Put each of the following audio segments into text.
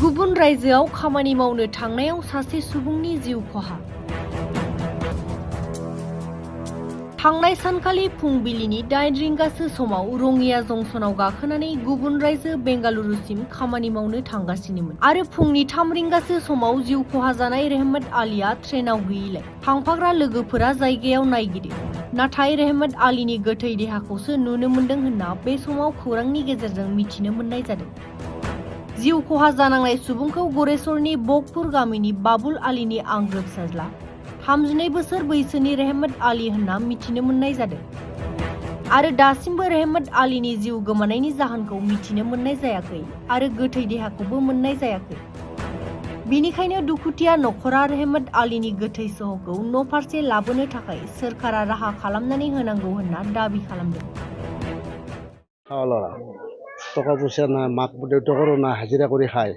गुबुन रायजोआव खामानि मावनो थांनायाव सासे सुबुंनि जिउ खहा। थांनाय सानखालि फुंबिलिनि 8 रिंगासो समाव रङिया जंसनाव गाखोनानै गुबुन रायजो बेंगालुरुसिम खामानि मावनो थांगासिनोमोन आरो फुंनि 3 रिंगासो समाव जिउ खहा जानाय रेहमत आलीआ ट्रेनाव गैयैलाय थांफाग्रा लोगोफोरा जायगायाव नायगिरो। नाथाय रेहमत आलीनि गोथै देहाखौसो नुनो मोनदों होनना बे समाव खौरांनि गेजेरजों मिथिनो मोननाय जादों। जिउ खहा जानांनाय सुबुंखौ गरेस्वरनि बकपुर गामिनि बाबुल आलीनि आंगो फिसाज्ला 32 बोसोर बैसोनि रेहमत आली होनना मिथिनो मोननाय जादों आरो दासिमबो रेहमत आलीनि जिउ गोमानायनि जाहोनखौ मिथिनो मोननाय जायाखै आरो गोथै देहाखौबो मोननाय जायाखै। बेनिखायनो दुखुथिया नखरा रेहमत आलीनि गोथै सहखौ न' फारसे लाबोनो थाखाय सोरखारा राहा खालामनानै होनांगौ होनना दाबि खालामदों। টকা পইচা নাই, মাক দেউতাকৰো নাই, হাজিৰা কৰি খায়।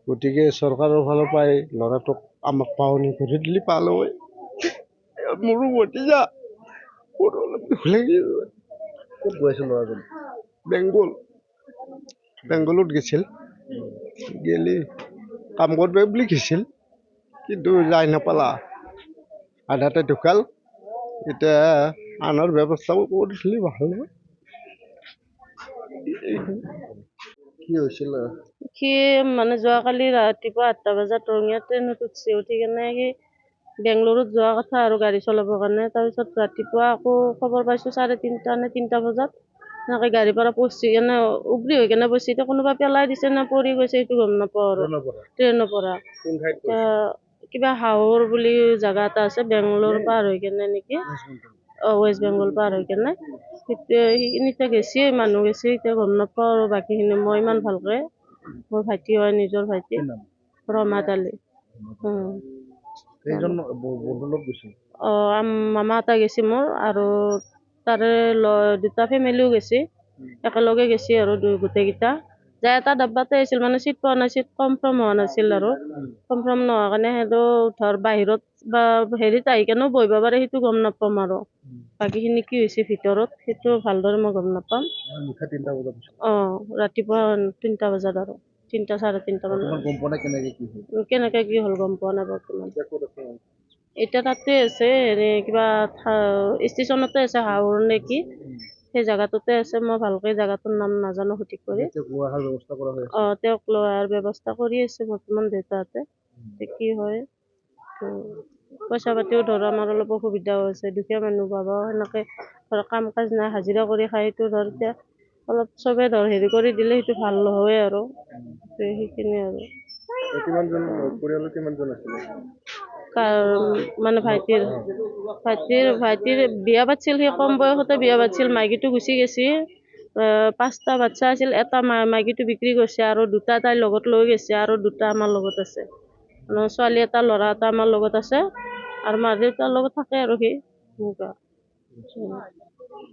গতিকে চৰকাৰৰ ফালৰ পৰাই ল'ৰাটোক আমাক পাওনি কৰি দিলে ভাল হয়। মোৰো ভতিজা ক'ত গৈছিল ল'ৰাজন? বেংগলত গৈছিল, গেলি কাম কৰিব বুলি গৈছিল, কিন্তু যাই নাপালা, আধাতে ঢুকাল। এতিয়া আনাৰ ব্যৱস্থাও কৰি দিলে ভাল হয়। কি হৈছিল? সি মানে যোৱাকালি ৰাতিপুৱা 8টা বজাত ৰঙিয়া ট্ৰেইনত উঠি কেনে সি বেংগলুৰুত যোৱা কথা আৰু গাড়ী চলাবৰ কাৰণে। তাৰপিছত ৰাতিপুৱা আকৌ খবৰ পাইছোঁ 3:30 নে 3টা বজাত এনেকৈ গাড়ীৰ পৰা পচি কেনে উগৰি হৈ কেনে পচি। এতিয়া কোনোবা পেলাই দিছে নে পৰি গৈছে সেইটো গম নাপাওঁ আৰু। ট্ৰেইনৰ পৰা কিবা হাওৰ বুলি জেগা এটা আছে, বেংগলোৰ পাৰ হৈ কেনে নেকি, ৱেষ্ট বেংগল পাৰ হৈ কেনে সেইখিনিতে গেছি, মানুহ গেছি। এতিয়া গম নাপাওঁ আৰু বাকীখিনি মই ইমান ভালকৈ। মোৰ ভাইটি হয়, নিজৰ ভাইটি ৰহমত আলী। মামা এটা গেছি মোৰ আৰু তাৰে দুটা ফেমিলিও গেছি, একেলগে গেছি আৰু গোটেইকেইটা যাই এটা ডাব্বাতে আহিছিল। মানে চিট পোৱা নাই, চিট কনফাৰ্ম হোৱা নাছিল আৰু কনফাৰ্ম নোহোৱা কাৰণে সেইটো ধৰ বাহিৰত বা হেৰিত আহি কেনেও বহিব পাৰে, সেইটো গম নাপাম আৰু বাকীখিনি কি হৈছে ভিতৰত সেইটো ভালদৰে মই গম নাপাম। ৰাতিপুৱা 3টা বজাত আৰু 3টা 3:30 মানত। কেনেকে কি হ'ল গম পোৱা নাই বৰ্তমান। এতিয়া তাতে আছে, কিবা ষ্টেচনতে আছে, হাওৰ নে কি সেই জেগাটোতে আছে। মই ভালকৈ জেগাটোৰ নাম নাজানো সঠিক কৰি। তেওঁক লৈ অহাৰ ব্যৱস্থা কৰি আছে বৰ্তমান দেউতাহঁতে। কি হয়, পইচা পাতিও ধৰ আমাৰ অলপ অসুবিধাও আছে, দুখীয়া মানুহ পাবা সেনেকৈ ধৰ কাম কাজ নাই, হাজিৰা কৰি খাই। সেইটো ধৰ এতিয়া অলপ চবে ধৰ হেৰি কৰি দিলে সেইটো ভাল নহয় আৰু সেইখিনি আৰু। মানে ভাইটিৰ বিয়া পাতিছিল, সি কম বয়সতে বিয়া পাতিছিল। মাইকীটো গুচি গৈছি, 5টা বাচ্চা আছিল। এটা মাইকীটো বিক্ৰী কৰিছে আৰু 2টা তাইৰ লগত লৈ গৈছে আৰু 2টা আমাৰ লগত আছে। ছোৱালী এটা ল'ৰা এটা আমাৰ লগত আছে আৰু মা দেউতাৰ লগত থাকে আৰু সি এনেকুৱা।